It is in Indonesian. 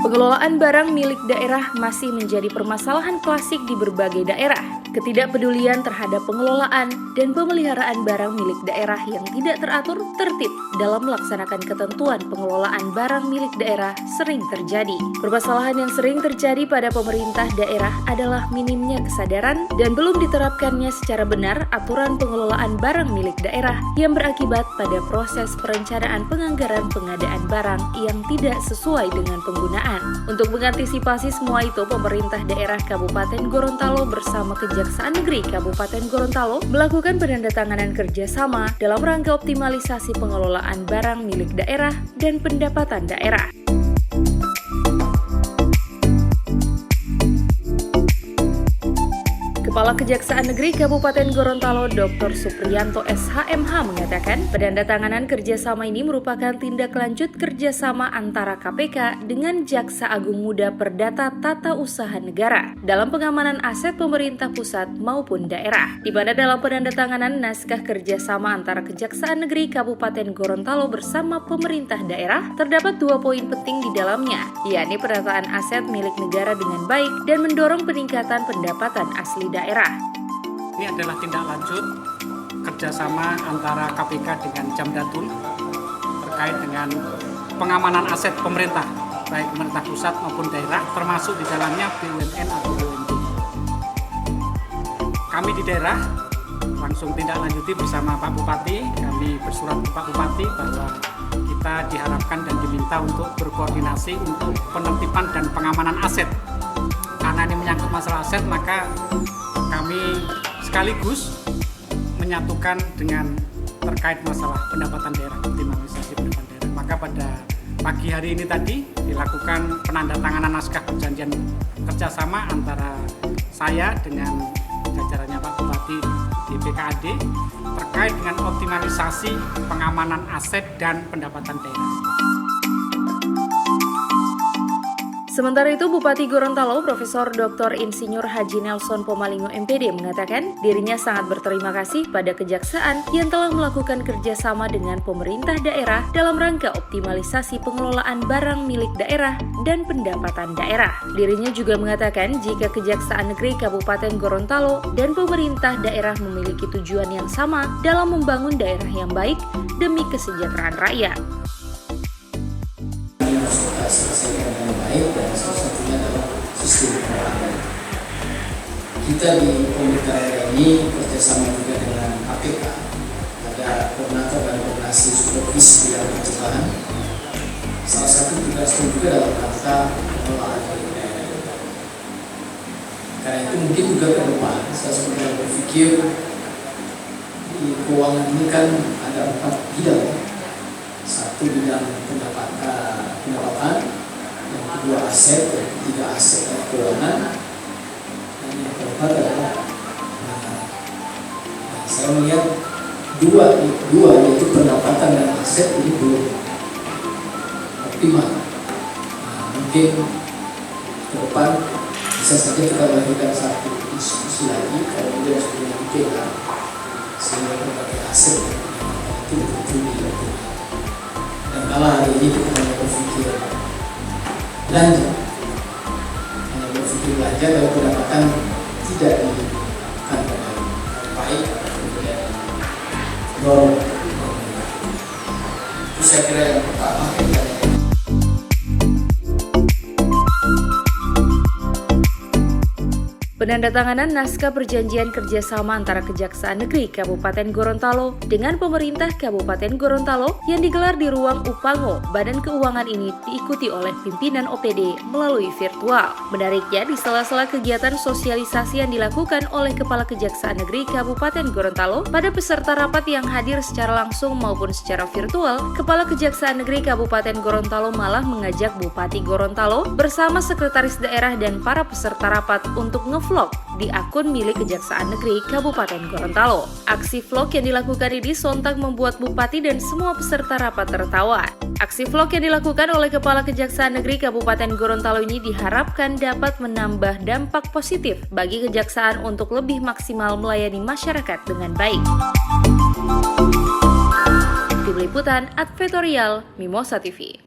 Pengelolaan barang milik daerah masih menjadi permasalahan klasik di berbagai daerah. Ketidakpedulian terhadap pengelolaan dan pemeliharaan barang milik daerah yang tidak teratur tertib dalam melaksanakan ketentuan pengelolaan barang milik daerah sering terjadi. Permasalahan yang sering terjadi pada pemerintah daerah adalah minimnya kesadaran dan belum diterapkannya secara benar aturan pengelolaan barang milik daerah yang berakibat pada proses perencanaan penganggaran pengadaan barang yang tidak sesuai dengan penggunaan. Untuk mengantisipasi semua itu, pemerintah daerah Kabupaten Gorontalo bersama Kejaksaan Negeri Kabupaten Gorontalo melakukan penandatanganan kerjasama dalam rangka optimalisasi pengelolaan barang milik daerah dan pendapatan daerah. Kepala Kejaksaan Negeri Kabupaten Gorontalo Dr. Supriyanto SHMH mengatakan penandatanganan kerjasama ini merupakan tindak lanjut kerjasama antara KPK dengan Jaksa Agung Muda Perdata Tata Usaha Negara dalam pengamanan aset pemerintah pusat maupun daerah, di mana dalam penandatanganan naskah kerjasama antara Kejaksaan Negeri Kabupaten Gorontalo bersama pemerintah daerah terdapat 2 poin penting di dalamnya, yakni penataan aset milik negara dengan baik dan mendorong peningkatan pendapatan asli daerah. Ini adalah tindak lanjut kerjasama antara KPK dengan Jamdatun terkait dengan pengamanan aset pemerintah, baik pemerintah pusat maupun daerah, termasuk di dalamnya BUMN atau BUMD. Kami di daerah langsung tindak lanjuti bersama Pak Bupati. Kami bersurat ke Pak Bupati bahwa kita diharapkan dan diminta untuk berkoordinasi untuk penertiban dan pengamanan aset. Karena ini menyangkut masalah aset, maka kami sekaligus menyatukan dengan terkait masalah pendapatan daerah, optimalisasi pendapatan daerah. Maka pada pagi hari ini tadi dilakukan penandatanganan naskah perjanjian kerjasama antara saya dengan jajarannya Pak Bupati di BKAD terkait dengan optimalisasi pengamanan aset dan pendapatan daerah. Sementara itu, Bupati Gorontalo Profesor Dr. Insinyur Haji Nelson Pomalingo MPD mengatakan dirinya sangat berterima kasih pada Kejaksaan yang telah melakukan kerjasama dengan pemerintah daerah dalam rangka optimalisasi pengelolaan barang milik daerah dan pendapatan daerah. Dirinya juga mengatakan jika Kejaksaan Negeri Kabupaten Gorontalo dan pemerintah daerah memiliki tujuan yang sama dalam membangun daerah yang baik demi kesejahteraan rakyat. Selesaikan dengan baik dan salah satunya adalah sistem pengelolaan. Kita di pemerintah daerah ini kerjasama juga dengan KPK, ada koordinator dan koordinasi supervisi bidang pencegahan. Salah satu tugas juga dalam rangka pengelolaan daerah. Karena itu mungkin juga ke depan saya sebenarnya berpikir di keuangan ini kan ada 4 bidang. Satu bidang pendapatan, yang kedua aset, yang ketiga aset dan keuangan, dan yang keempat adalah saya melihat dua yaitu pendapatan dan aset ini belum optimal. Mungkin ke depan bisa saja kita lakukan satu diskusi lagi kalau tidak sudah dipikirkan sehingga berbagai aset itu betul-betul. Dan kalau hari ini kita hanya berpikir belanja, kalau pendapatan tidak dilakukan dengan baik atau tidak dorong. Itu saya kira yang pertama. Penandatanganan naskah perjanjian kerjasama antara Kejaksaan Negeri Kabupaten Gorontalo dengan pemerintah Kabupaten Gorontalo yang digelar di ruang Upango, Badan Keuangan ini diikuti oleh pimpinan OPD melalui virtual. Menariknya, di sela-sela kegiatan sosialisasi yang dilakukan oleh Kepala Kejaksaan Negeri Kabupaten Gorontalo pada peserta rapat yang hadir secara langsung maupun secara virtual, Kepala Kejaksaan Negeri Kabupaten Gorontalo malah mengajak Bupati Gorontalo bersama Sekretaris Daerah dan para peserta rapat untuk vlog di akun milik Kejaksaan Negeri Kabupaten Gorontalo. Aksi vlog yang dilakukan ini sontak membuat Bupati dan semua peserta rapat tertawa. Aksi vlog yang dilakukan oleh Kepala Kejaksaan Negeri Kabupaten Gorontalo ini diharapkan dapat menambah dampak positif bagi Kejaksaan untuk lebih maksimal melayani masyarakat dengan baik. Tim Liputan Advertorial Mimosa TV.